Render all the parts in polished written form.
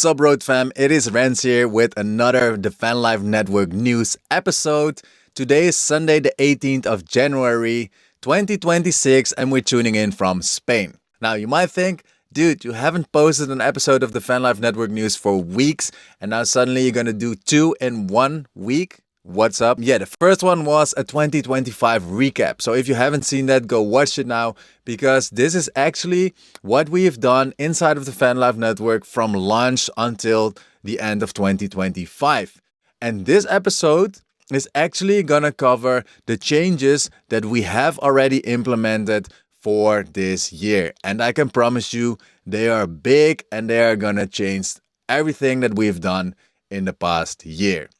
What's up, Road Fam? It is Renz here with another the Vanlife Network news episode. Today is Sunday, the 18th of January, 2026, and we're tuning in from Spain. Now, you might think, dude, you haven't posted an episode of the Vanlife Network news for weeks, and now suddenly you're gonna do two in 1 week? What's up? Yeah, the first one was a 2025 recap. So if you haven't seen that, go watch it now, because this is actually what we've done inside of the Vanlife Network from launch until the end of 2025. And this episode is actually gonna cover the changes that we have already implemented for this year. And I can promise you they are big and they are gonna change everything that we've done in the past year.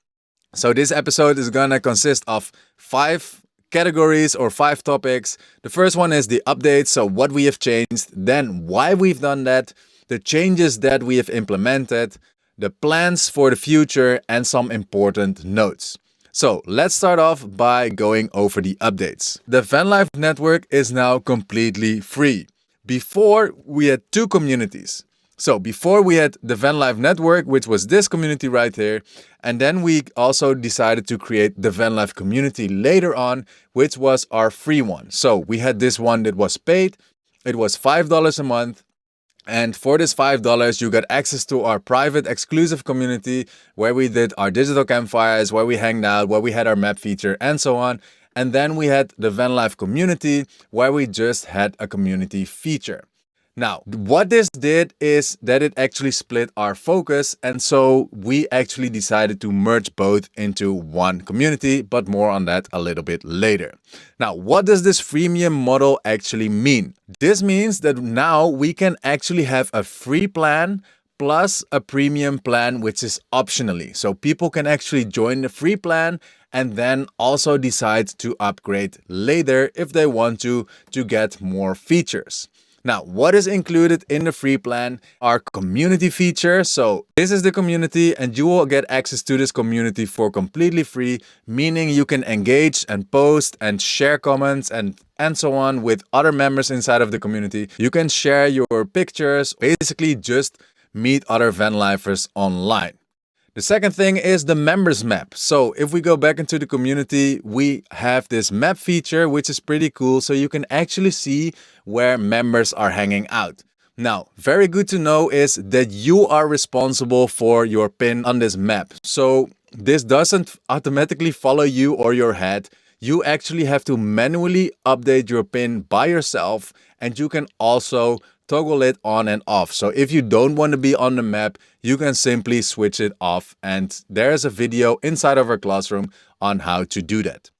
So this episode is gonna consist of 5 categories or 5 topics. The first one is the updates, so what we have changed, then why we've done that, the changes that we have implemented, the plans for the future, and some important notes. So let's start off by going over the updates. The Vanlife Network is now completely free. Before, we had 2 communities. So before we had the Vanlife Network, which was this community right here, and then we also decided to create the Vanlife community later on, which was our free one. So we had this one that was paid. It was $5 a month. And for this $5, you got access to our private exclusive community where we did our digital campfires, where we hanged out, where we had our map feature, and so on. And then we had the Vanlife community where we just had a community feature. Now, what this did is that it actually split our focus, and so we actually decided to merge both into one community, but more on that a little bit later. Now, what does this freemium model actually mean? This means that now we can actually have a free plan plus a premium plan, which is optionally. So people can actually join the free plan and then also decide to upgrade later if they want to get more features. Now, what is included in the free plan? Our community feature. So this is the community and you will get access to this community for completely free, meaning you can engage and post and share comments and so on with other members inside of the community. You can share your pictures, basically just meet other Vanlifers online. The second thing is the members map. So if we go back into the community, we have this map feature, which is pretty cool. So you can actually see where members are hanging out. Now, very good to know is that you are responsible for your pin on this map. So this doesn't automatically follow you or your head. You actually have to manually update your pin by yourself, and you can also toggle it on and off. So if you don't want to be on the map, you can simply switch it off, and there's a video inside of our classroom on how to do that.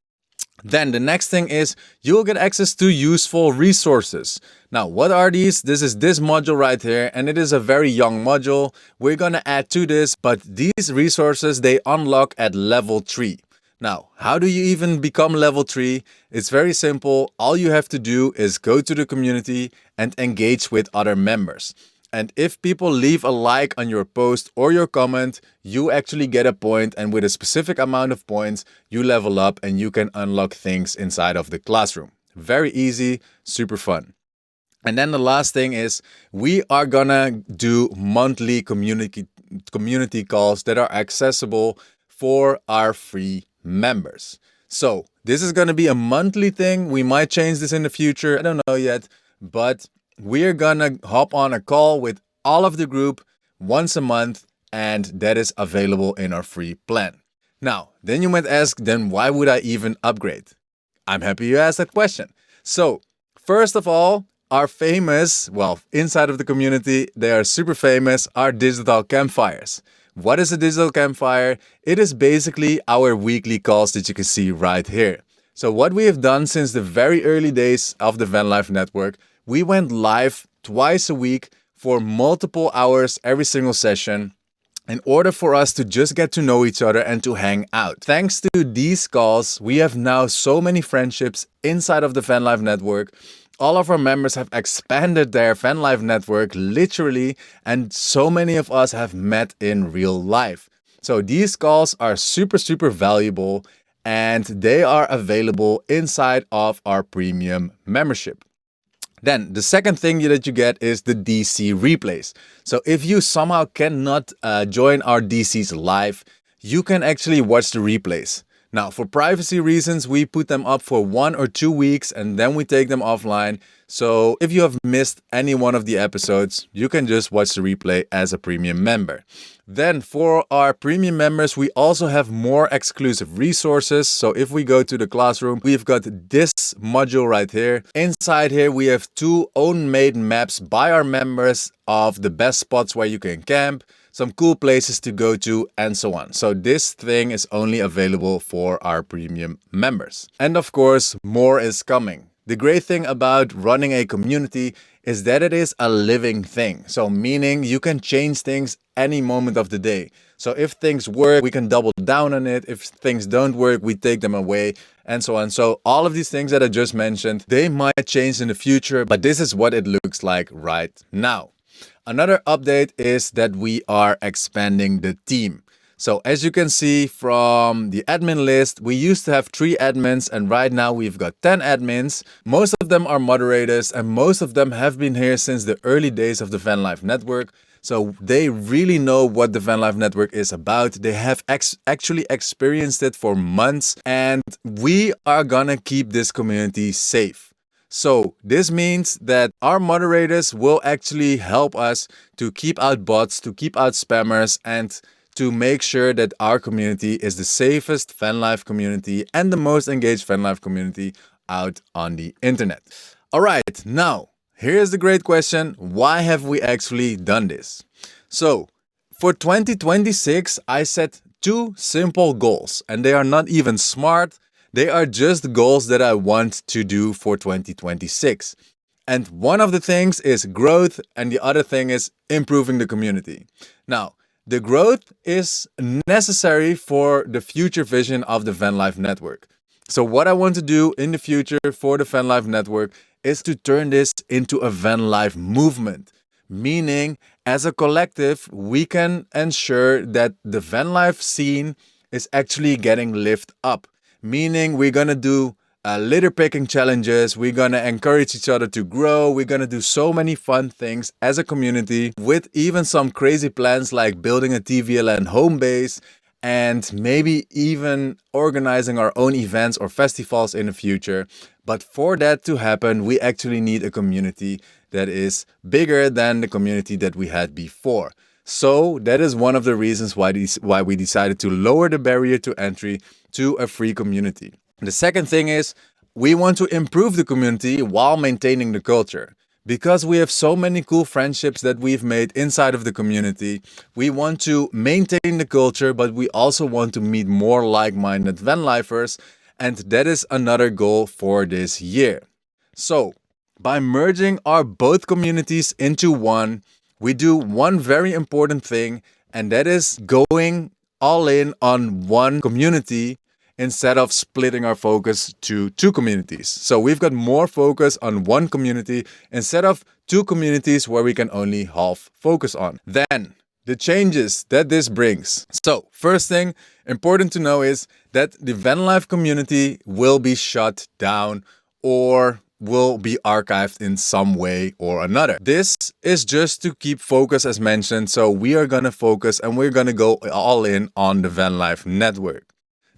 Then the next thing is you'll get access to useful resources. Now, what are these? This is this module right here, and it is a very young module. We're gonna add to this, but these resources, they unlock at level 3. Now, how do you even become level 3? It's very simple. All you have to do is go to the community and engage with other members. And if people leave a like on your post or your comment, you actually get a point, and with a specific amount of points, you level up and you can unlock things inside of the classroom. Very easy, super fun. And then the last thing is we are gonna do monthly community calls that are accessible for our free members. So this is going to be a monthly thing. We might change this in the future. I don't know yet, but we're going to hop on a call with all of the group once a month, and that is available in our free plan. Now, then you might ask, then why would I even upgrade? I'm happy you asked that question. So first of all, our famous, well, inside of the community, they are super famous, our digital campfires. What is a digital campfire? It is basically our weekly calls that you can see right here. So what we have done since the very early days of the Vanlife Network, we went live twice a week for multiple hours every single session in order for us to just get to know each other and to hang out. Thanks to these calls, we have now so many friendships inside of the Vanlife Network. All of our members have expanded their Vanlife Network literally, and so many of us have met in real life. So these calls are super valuable, and they are available inside of our premium membership. Then the second thing that you get is the DC replays. So if you somehow cannot join our DCs live, you can actually watch the replays. Now, for privacy reasons, we put them up for 1 or 2 weeks and then we take them offline. So if you have missed any one of the episodes, you can just watch the replay as a premium member. Then for our premium members, we also have more exclusive resources. So if we go to the classroom, we've got this module right here. Inside here, we have 2 own-made maps by our members of the best spots where you can camp, some cool places to go to, and so on. So this thing is only available for our premium members. And of course, more is coming. The great thing about running a community is that it is a living thing. So meaning you can change things any moment of the day. So if things work, we can double down on it. If things don't work, we take them away and so on. So all of these things that I just mentioned, they might change in the future, but this is what it looks like right now. Another update is that we are expanding the team. So as you can see from the admin list, we used to have 3 admins and right now we've got 10 admins. Most of them are moderators and most of them have been here since the early days of the Vanlife Network. So they really know what the Vanlife Network is about. They have actually experienced it for months and we are gonna keep this community safe. So this means that our moderators will actually help us to keep out bots, to keep out spammers, and to make sure that our community is the safest Vanlife community and the most engaged Vanlife community out on the internet. All right, now here's the great question. Why have we actually done this? So for 2026, I set 2 simple goals and they are not even smart. They are just goals that I want to do for 2026. And one of the things is growth and the other thing is improving the community. Now, the growth is necessary for the future vision of the Vanlife Network. So what I want to do in the future for the Vanlife Network is to turn this into a Vanlife movement. Meaning, as a collective, we can ensure that the Vanlife scene is actually getting lifted up. Meaning we're gonna do litter picking challenges, we're gonna encourage each other to grow, we're gonna do so many fun things as a community with even some crazy plans like building a TVLN home base and maybe even organizing our own events or festivals in the future. But for that to happen, we actually need a community that is bigger than the community that we had before. So that is one of the reasons why we decided to lower the barrier to entry to a free community. The second thing is we want to improve the community while maintaining the culture. Because we have so many cool friendships that we've made inside of the community, we want to maintain the culture, but we also want to meet more like-minded Vanlifers, and that is another goal for this year. So, by merging our both communities into one, we do one very important thing, and that is going all in on one community instead of splitting our focus to 2 communities. So we've got more focus on one community instead of 2 communities where we can only half focus on. Then, the changes that this brings. So, first thing important to know is that the Vanlife community will be shut down or will be archived in some way or another. This is just to keep focus as mentioned, so we are gonna focus and we're gonna go all in on the Vanlife Network.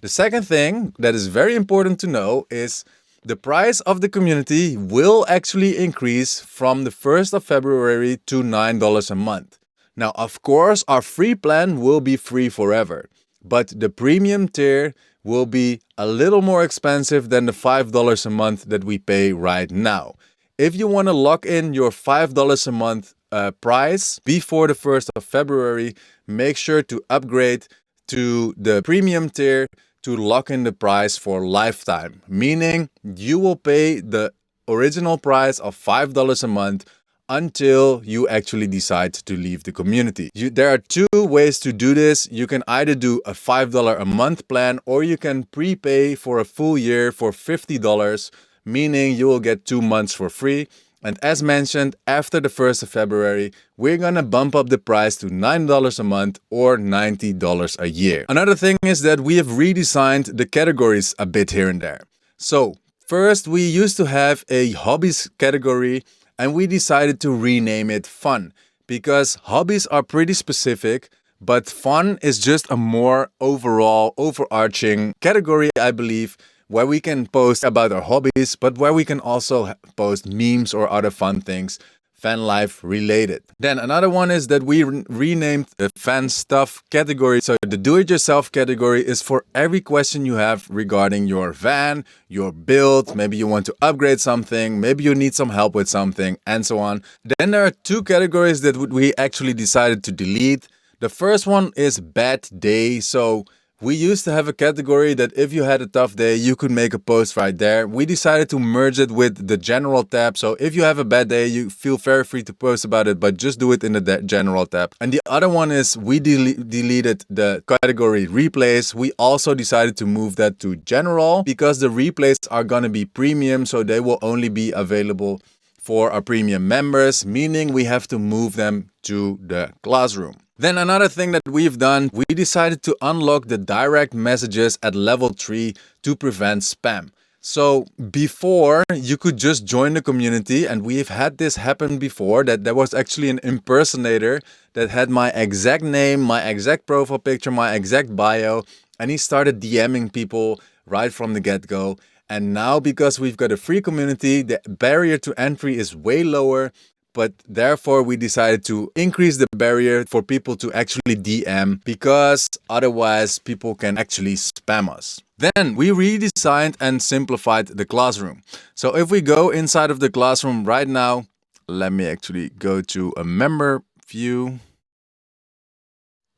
The second thing that is very important to know is the price of the community will actually increase from the 1st of February to $9 a month. Now, of course, our free plan will be free forever, but the premium tier will be a little more expensive than the $5 a month that we pay right now. If you want to lock in your $5 a month price before the 1st of February, make sure to upgrade to the premium tier to lock in the price for lifetime, meaning you will pay the original price of $5 a month until you actually decide to leave the community. There are 2 ways to do this. You can either do a $5 a month plan or you can prepay for a full year for $50, meaning you will get 2 months for free. And as mentioned, after the 1st of February, we're gonna bump up the price to $9 a month or $90 a year. Another thing is that we have redesigned the categories a bit here and there. So first, we used to have a hobbies category and we decided to rename it Fun because hobbies are pretty specific, but fun is just a more overall, overarching category, I believe, where we can post about our hobbies, but where we can also post memes or other fun things fan life related. Then another one is that we renamed the fan stuff category. So the do-it-yourself category is for every question you have regarding your van, your build, maybe you want to upgrade something, maybe you need some help with something, and so on. Then there are two categories that we actually decided to delete. The first one is bad day. So we used to have a category that if you had a tough day, you could make a post right there. We decided to merge it with the general tab. So if you have a bad day, you feel very free to post about it, but just do it in the general tab. And the other one is we deleted the category replays. We also decided to move that to general because the replays are going to be premium. So they will only be available for our premium members, meaning we have to move them to the classroom. Then another thing that we've done, we decided to unlock the direct messages at level 3 to prevent spam. So before, you could just join the community, and we've had this happen before, that there was actually an impersonator that had my exact name, my exact profile picture, my exact bio, and he started DMing people right from the get-go. And now, because we've got a free community, the barrier to entry is way lower. But therefore, we decided to increase the barrier for people to actually DM because otherwise people can actually spam us. Then we redesigned and simplified the classroom. So if we go inside of the classroom right now, let me actually go to a member view.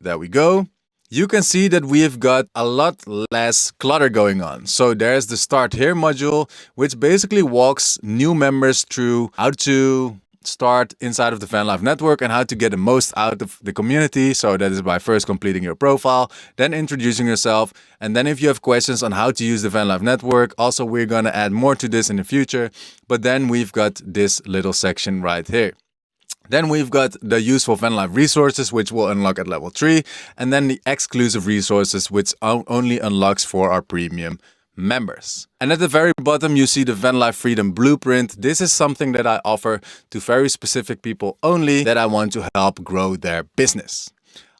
There we go. You can see that we have got a lot less clutter going on. So there's the Start Here module, which basically walks new members through how to start inside of the Vanlife Network and how to get the most out of the community. So that is by first completing your profile, then introducing yourself, and then if you have questions on how to use the Vanlife Network, also we're going to add more to this in the future. But then we've got this little section right here. Then we've got the useful Vanlife resources, which will unlock at level 3, and then the exclusive resources, which only unlocks for our premium members. And at the very bottom, you see the Vanlife Freedom Blueprint. This is something that I offer to very specific people only that I want to help grow their business.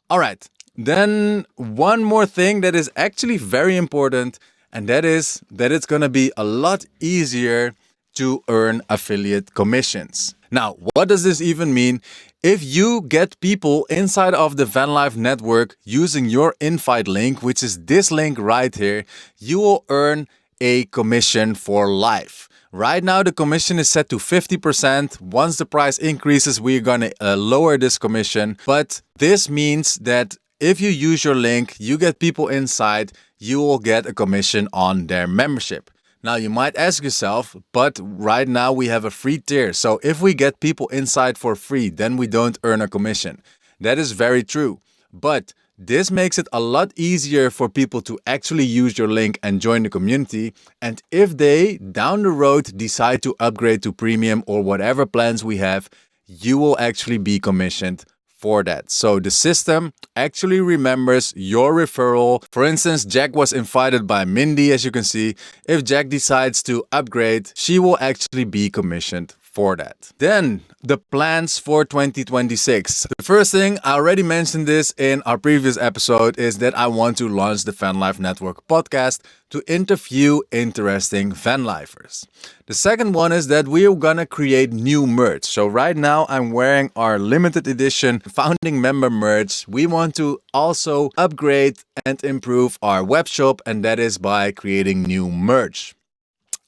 All right, then one more thing that is actually very important, and that is that it's going to be a lot easier to earn affiliate commissions. Now, what does this even mean? If you get people inside of the Vanlife Network using your invite link, which is this link right here, you will earn a commission for life. Right now, the commission is set to 50%. Once the price increases, we're going to lower this commission. But this means that if you use your link, you get people inside, you will get a commission on their membership. Now, you might ask yourself, but right now we have a free tier. So if we get people inside for free, then we don't earn a commission. That is very true. But this makes it a lot easier for people to actually use your link and join the community. And if they, down the road, decide to upgrade to premium or whatever plans we have, you will actually be commissioned for that. So the system actually remembers your referral. For instance, Jack was invited by Mindy, as you can see. If Jack decides to upgrade, she will actually be commissioned for that. Then the plans for 2026. The first thing, I already mentioned this in our previous episode, is that I want to launch the Vanlife Network podcast to interview interesting Vanlifers. The second one is that we are gonna create new merch. So right now I'm wearing our limited edition founding member merch. We want to also upgrade and improve our web shop, and that is by creating new merch.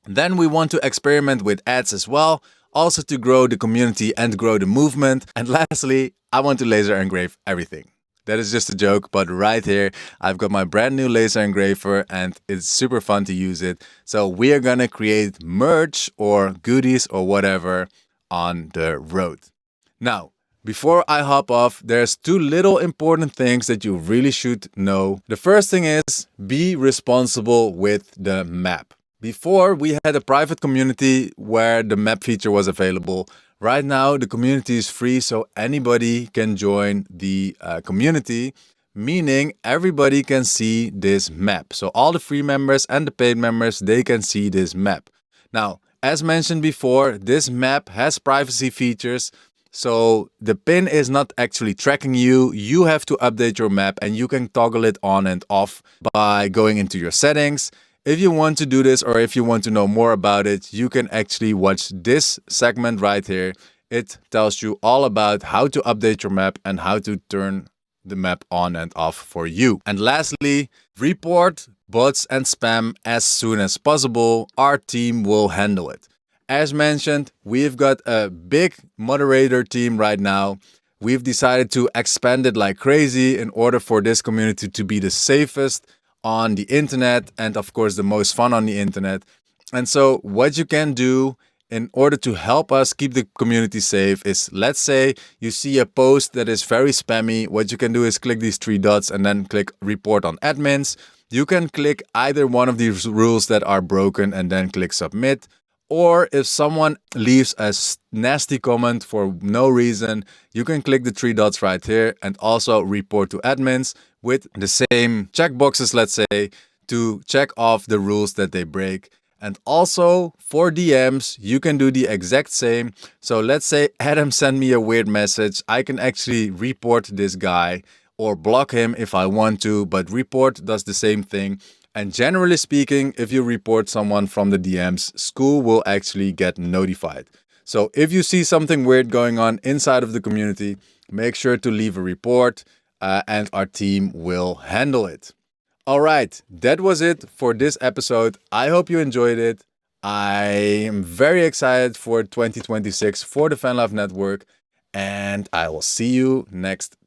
Then we want to experiment with ads as well, also to grow the community and grow the movement. And lastly, I want to laser engrave everything. That is just a joke, but right here, I've got my brand new laser engraver and it's super fun to use it. So we are gonna create merch or goodies or whatever on the road. Now, before I hop off, there's two little important things that you really should know. The first thing is be responsible with the map. Before, we had a private community where the map feature was available. Right now, the community is free, so anybody can join the community, meaning everybody can see this map. So all the free members and the paid members, they can see this map. Now, as mentioned before, this map has privacy features. So the pin is not actually tracking you. You have to update your map and you can toggle it on and off by going into your settings. If you want to do this or if you want to know more about it, you can actually watch this segment right here. It tells you all about how to update your map and how to turn the map on and off for you. And lastly, report bots and spam as soon as possible. Our team will handle it. As mentioned, we've got a big moderator team right now. We've decided to expand it like crazy in order for this community to be the safest on the internet and, of course, the most fun on the internet. And so, what you can do in order to help us keep the community safe is, let's say you see a post that is very spammy. What you can do is click these three dots and then click report on admins. You can click either one of these rules that are broken and then click submit. Or if someone leaves a nasty comment for no reason, you can click the three dots right here and also report to admins with the same checkboxes, let's say, to check off the rules that they break. And also for DMs, you can do the exact same. So let's say Adam sent me a weird message. I can actually report this guy or block him if I want to, but report does the same thing. And generally speaking, if you report someone from the DMs, school will actually get notified. So if you see something weird going on inside of the community, make sure to leave a report and our team will handle it. All right, that was it for this episode. I hope you enjoyed it. I am very excited for 2026 for the Vanlife Network, and I will see you next